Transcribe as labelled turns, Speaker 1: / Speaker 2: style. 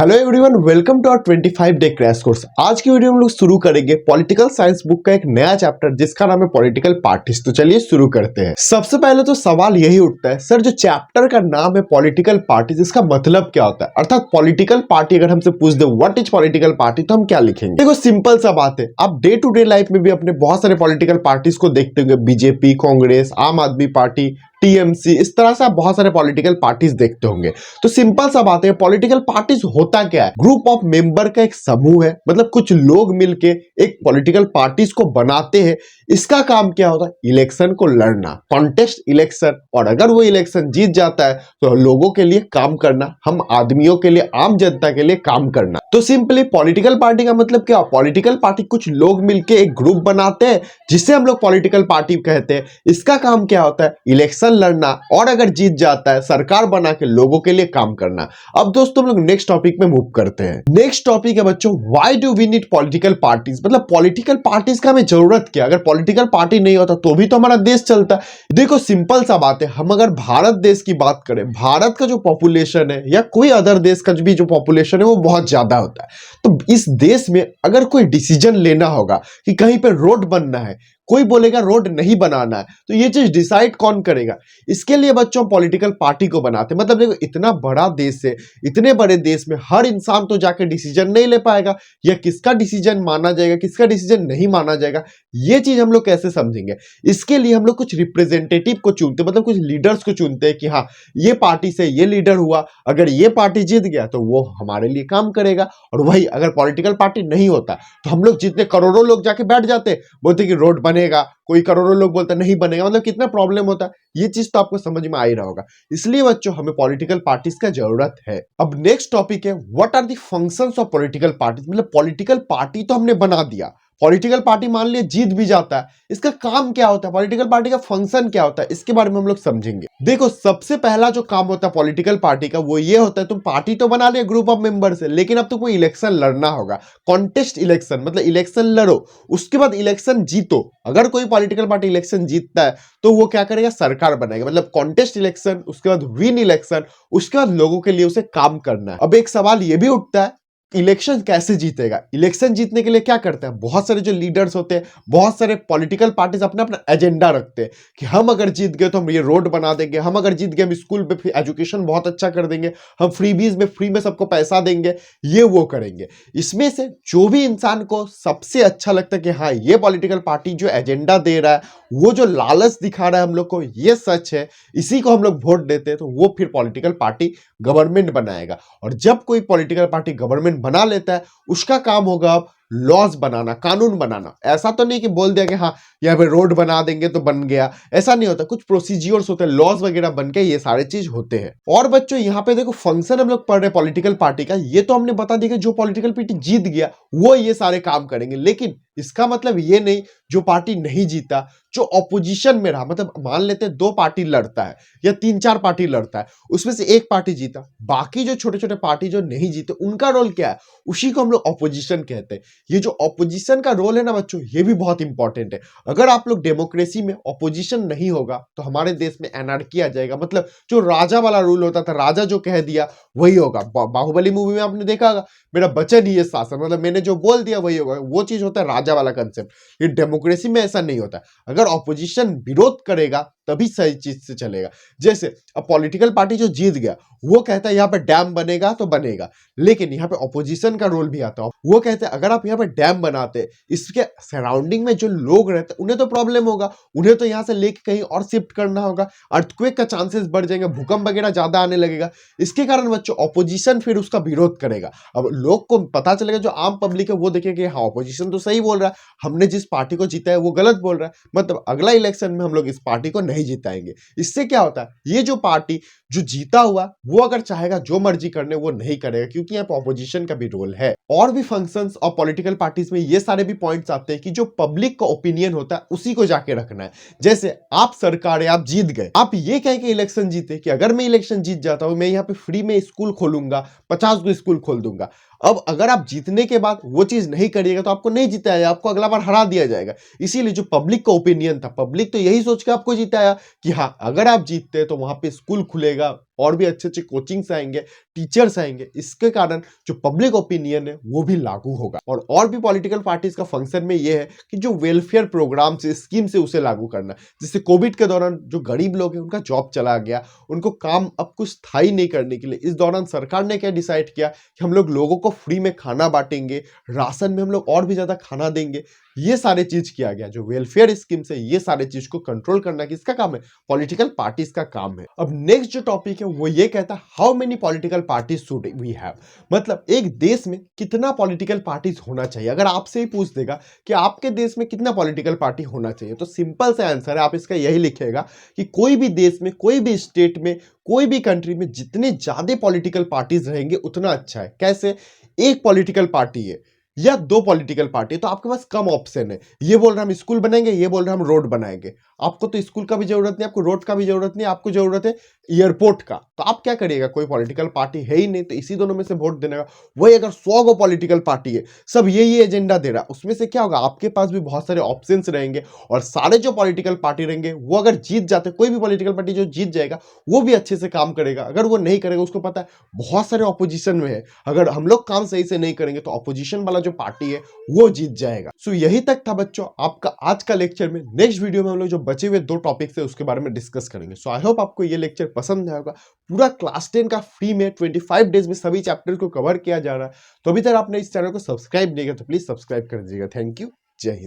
Speaker 1: Hello everyone, welcome to our 25 day crash course. आज की video में हम लोग शुरू करेंगे पॉलिटिकल साइंस बुक का एक नया चैप्टर जिसका नाम है पॉलिटिकल पार्टीज। तो चलिए शुरू करते हैं। सबसे पहले तो सवाल यही उठता है, सर जो चैप्टर का नाम है पॉलिटिकल पार्टीज, इसका मतलब क्या होता है? अर्थात पॉलिटिकल पार्टी अगर हमसे पूछ दे व्हाट इज पॉलिटिकल पार्टी, तो हम क्या लिखेंगे? देखो सिंपल सा बात है, आप डे टू डे लाइफ में भी अपने बहुत सारे पॉलिटिकल पार्टीज को देखते होंगे, बीजेपी, कांग्रेस, आम आदमी पार्टी, टीएमसी, इस तरह से आप बहुत सारे पॉलिटिकल पार्टीज देखते होंगे। तो सिंपल सा बात है, पॉलिटिकल पार्टीज होता क्या है? ग्रुप ऑफ मेंबर का एक समूह है, मतलब कुछ लोग मिलके एक पॉलिटिकल पार्टीज को बनाते हैं। इसका काम क्या होता है? इलेक्शन को लड़ना, कॉन्टेस्ट इलेक्शन, और अगर वो इलेक्शन जीत जाता है तो लोगों के लिए काम करना, हम आदमियों के लिए, आम जनता के लिए काम करना। तो सिंपली पॉलिटिकल पार्टी का मतलब क्या? पॉलिटिकल पार्टी कुछ लोग मिलके एक ग्रुप बनाते हैं जिसे हम लोग पॉलिटिकल पार्टी कहते हैं। इसका काम क्या होता है? इलेक्शन लड़ना, और अगर जीत जाता है सरकार बना के लोगों के लिए काम करना। अब दोस्तों हम लोग नेक्स्ट टॉपिक में मूव करते हैं। नेक्स्ट टॉपिक है बच्चों, why do we need political parties? मतलब पॉलिटिकल पार्टीज का हमें जरूरत क्या? अगर पॉलिटिकल पार्टी नहीं होता तो भी तो हमारा देश चलता है। देखो सिंपल सा बात है, हम अगर भारत देश की बात करें, भारत का जो पॉपुलेशन है या कोई अदर देश का भी जो पॉपुलेशन है वो बहुत ज्यादा होता है। तो इस देश में अगर कोई डिसीजन लेना होगा कि कहीं पे रोड बनना है, कोई बोलेगा रोड नहीं बनाना है, तो ये चीज डिसाइड कौन करेगा? इसके लिए बच्चों पॉलिटिकल पार्टी को बनाते। मतलब देखो इतना बड़ा देश है, इतने बड़े देश में हर इंसान तो जाके डिसीजन नहीं ले पाएगा, या किसका डिसीजन माना जाएगा, किसका डिसीजन नहीं माना जाएगा, ये चीज हम लोग कैसे समझेंगे? इसके लिए हम लोग कुछ रिप्रेजेंटेटिव को चुनते, मतलब कुछ लीडर्स को चुनते हैं कि हाँ ये पार्टी से ये लीडर हुआ, अगर ये पार्टी जीत गया तो वो हमारे लिए काम करेगा। और वही अगर पॉलिटिकल पार्टी नहीं होता तो हम लोग जितने करोड़ों लोग जाके बैठ जाते, बोलते कि रोड बनेगा, कोई करोड़ों लोग बोलते नहीं बनेगा। मतलब कितना प्रॉब्लम होता है, ये चीज तो आपको समझ में आ ही रहा होगा। इसलिए बच्चों हमें पॉलिटिकल पार्टीज का जरूरत है। अब नेक्स्ट टॉपिक है, what are the functions of political parties? मतलब पॉलिटिकल पार्टी तो हमने बना दिया, पॉलिटिकल पार्टी मान लिया जीत भी जाता है, इसका काम क्या होता है? पॉलिटिकल पार्टी का फंक्शन क्या होता है? इसके बारे में हम लोग समझेंगे। देखो सबसे पहला जो काम होता है पॉलिटिकल पार्टी का वो ये होता है, तुम पार्टी तो बना लिया ग्रुप ऑफ मेंबर से, लेकिन अब तुमको इलेक्शन लड़ना होगा, कॉन्टेस्ट इलेक्शन, मतलब इलेक्शन लड़ो, उसके बाद इलेक्शन जीतो। अगर कोई पॉलिटिकल पार्टी इलेक्शन जीतता है तो वो क्या करेगा? सरकार बनाएगा। मतलब कॉन्टेस्ट इलेक्शन, उसके बाद विन इलेक्शन, उसके बाद लोगों के लिए उसे काम करना है। अब एक सवाल ये भी उठता है, इलेक्शन कैसे जीतेगा? इलेक्शन जीतने के लिए क्या करते हैं? बहुत सारे जो लीडर्स होते हैं, बहुत सारे पॉलिटिकल पार्टीज अपना अपना एजेंडा रखते हैं कि हम अगर जीत गए तो हम ये रोड बना देंगे, हम अगर जीत गए हम स्कूल में एजुकेशन बहुत अच्छा कर देंगे, हम फ्रीबीज में फ्री में सबको पैसा देंगे, ये वो करेंगे। इसमें से जो भी इंसान को सबसे अच्छा लगता है कि हाँ ये पॉलिटिकल पार्टी जो एजेंडा दे रहा है, वो जो लालच दिखा रहा है हम लोग को, ये सच है, इसी को हम लोग वोट देते हैं, तो वो फिर पॉलिटिकल पार्टी गवर्नमेंट बनाएगा। और जब कोई पॉलिटिकल पार्टी गवर्नमेंट बना लेता है, उसका काम होगा अब लॉज बनाना, कानून बनाना। ऐसा तो नहीं कि बोल दिया कि हाँ यहाँ पे रोड बना देंगे तो बन गया, ऐसा नहीं होता। कुछ प्रोसीजियर्स होते हैं, लॉज वगैरह बन के ये सारे चीज होते हैं। और बच्चों यहाँ पे देखो फंक्शन हम लोग पढ़ रहे हैं पॉलिटिकल पार्टी का, ये तो हमने बता दिया कि जो पॉलिटिकल पार्टी जीत गया वो ये सारे काम करेंगे, लेकिन इसका मतलब ये नहीं जो पार्टी नहीं जीता, जो ऑपोजिशन में रहा, मतलब मान लेते हैं दो पार्टी लड़ता है या तीन चार पार्टी लड़ता है, उसमें से एक पार्टी जीता, बाकी जो छोटे छोटे पार्टी जो नहीं जीते उनका रोल क्या है? उसी को हम लोग ऑपोजिशन कहते हैं। ये जो ऑपोजिशन का रोल है ना बच्चों, ये भी बहुत इंपॉर्टेंट है। अगर आप लोग डेमोक्रेसी में ऑपोजिशन नहीं होगा तो हमारे देश में एनार्की आ जाएगा। मतलब जो राजा वाला रूल होता था, राजा जो कह दिया वही होगा। बाहुबली मूवी में आपने देखा होगा, मेरा वचन ही है शासन, मतलब मैंने जो बोल दिया वही होगा, वो चीज होता है राजा वाला कंसेप्ट। ये डेमोक्रेसी में ऐसा नहीं होता। अगर ऑपोजिशन विरोध करेगा तभी सही चीज से चलेगा। जैसे अब पॉलिटिकल पार्टी जो जीत गया वो कहता है यहाँ पे डैम बनेगा तो बनेगा, लेकिन यहाँ पे ऑपोजिशन का रोल भी आता है। वो कहते हैं अगर आप यहाँ पे डैम बनाते, इसके सराउंडिंग में जो लोग रहते उन्हें तो प्रॉब्लम होगा, उन्हें तो यहाँ से लेके कहीं और शिफ्ट करना होगा, अर्थक्वेक का चांसेस बढ़ जाएंगे, भूकंप वगैरह ज्यादा आने लगेगा। इसके कारण बच्चों ऑपोजिशन फिर उसका विरोध करेगा। अब लोग को पता चलेगा, जो आम पब्लिक है वो देखेगा हाँ ऑपोजिशन तो सही बोल रहा है, हमने जिस पार्टी को जीता है वो गलत बोल रहा है, मतलब अगला इलेक्शन में हम लोग इस पार्टी को नहीं जिताएंगे। इससे क्या होता है, ये जो पार्टी जो जीता हुआ वो अगर चाहेगा जो मर्जी करने वो नहीं करेगा, क्योंकि यहाँ पे ऑपोजिशन का भी रोल है। और भी फंक्शंस और पॉलिटिकल पार्टीज में ये सारे भी पॉइंट्स आते हैं कि जो पब्लिक का ओपिनियन होता है उसी को जाके रखना है। जैसे आप सरकार है, आप जीत गए, आप ये कह के इलेक्शन जीते कि अगर मैं इलेक्शन जीत जाता हूं मैं यहाँ पे फ्री में स्कूल खोलूंगा, 50 को स्कूल खोल दूंगा। अब अगर आप जीतने के बाद वो चीज नहीं करिएगा तो आपको नहीं जिताया, आपको अगला बार हरा दिया जाएगा। इसीलिए जो पब्लिक का ओपिनियन था, पब्लिक तो यही सोच के आपको जिताया कि हाँ अगर आप जीतते तो वहां पे स्कूल खुलेगा, और भी अच्छे अच्छे कोचिंग्स आएंगे, टीचर्स आएंगे, इसके कारण जो पब्लिक ओपिनियन है वो भी लागू होगा। और भी पॉलिटिकल पार्टीज का फंक्शन में ये है कि जो वेलफेयर प्रोग्राम से स्कीम से उसे लागू करना। जैसे कोविड के दौरान जो गरीब लोग हैं उनका जॉब चला गया, उनको काम अब कुछ स्थायी नहीं करने के लिए इस दौरान सरकार ने क्या डिसाइड किया कि हम लोगों को फ्री में खाना बांटेंगे, राशन में हम लोग और भी ज्यादा खाना देंगे। ये सारे चीज किया गया, जो वेलफेयर स्कीम से ये सारे चीज को कंट्रोल करना किसका काम है? पॉलिटिकल पार्टीज का काम है। अब नेक्स्ट जो टॉपिक है वो ये कहता है how many political parties should we have, मतलब एक देश में कितना पॉलिटिकल पार्टीज होना चाहिए। अगर आपसे ही पूछ देगा कि आपके देश में कितना पॉलिटिकल पार्टी होना चाहिए, तो सिंपल सा आंसर है, आप इसका यही लिखेगा कि कोई भी देश में, कोई भी स्टेट में, कोई भी कंट्री में जितने ज्यादा पॉलिटिकल पार्टीज रहेंगे उतना अच्छा है। कैसे? एक पॉलिटिकल पार्टी है या दो पॉलिटिकल पार्टी, तो आपके पास कम ऑप्शन है। ये बोल रहे हम स्कूल बनाएंगे, ये बोल रहे हम रोड बनाएंगे। आपको तो स्कूल का भी जरूरत नहीं, आपको रोड का भी जरूरत नहीं, आपको जरूरत है एयरपोर्ट का। तो आप क्या करिएगा? कोई पॉलिटिकल पार्टी है ही नहीं, तो इसी दोनों में से वोट देने का। वही अगर 100 गो पॉलिटिकल पार्टी है, सब यही एजेंडा दे रहा है, उसमें से क्या होगा? आपके पास भी बहुत सारे ऑप्शंस रहेंगे और सारे जो पॉलिटिकल पार्टी रहेंगे वो अगर जीत जाते, कोई भी पॉलिटिकल पार्टी जो जीत जाएगा वो भी अच्छे से काम करेगा। अगर वो नहीं करेगा, उसको पता है बहुत सारे ऑपोजिशन में है, अगर हम लोग काम सही से नहीं करेंगे तो ऑपोजिशन वाला जो पार्टी है वो जीत जाएगा। सो यही तक था बच्चों आपका आज का लेक्चर में। नेक्स्ट वीडियो में हम लोग जो बचे हुए 2 टॉपिक्स है उसके बारे में डिस्कस करेंगे। सो आई होप आपको ये लेक्चर पसंद आया होगा। पूरा क्लास 10 का फ्री में 25 डेज में सभी चैप्टर को कवर किया जा रहा है। तो अभी तक आपने इस चैनल को सब्सक्राइब नहीं किया तो प्लीज सब्सक्राइब कर दीजिएगा। Thank you. जय हिंद।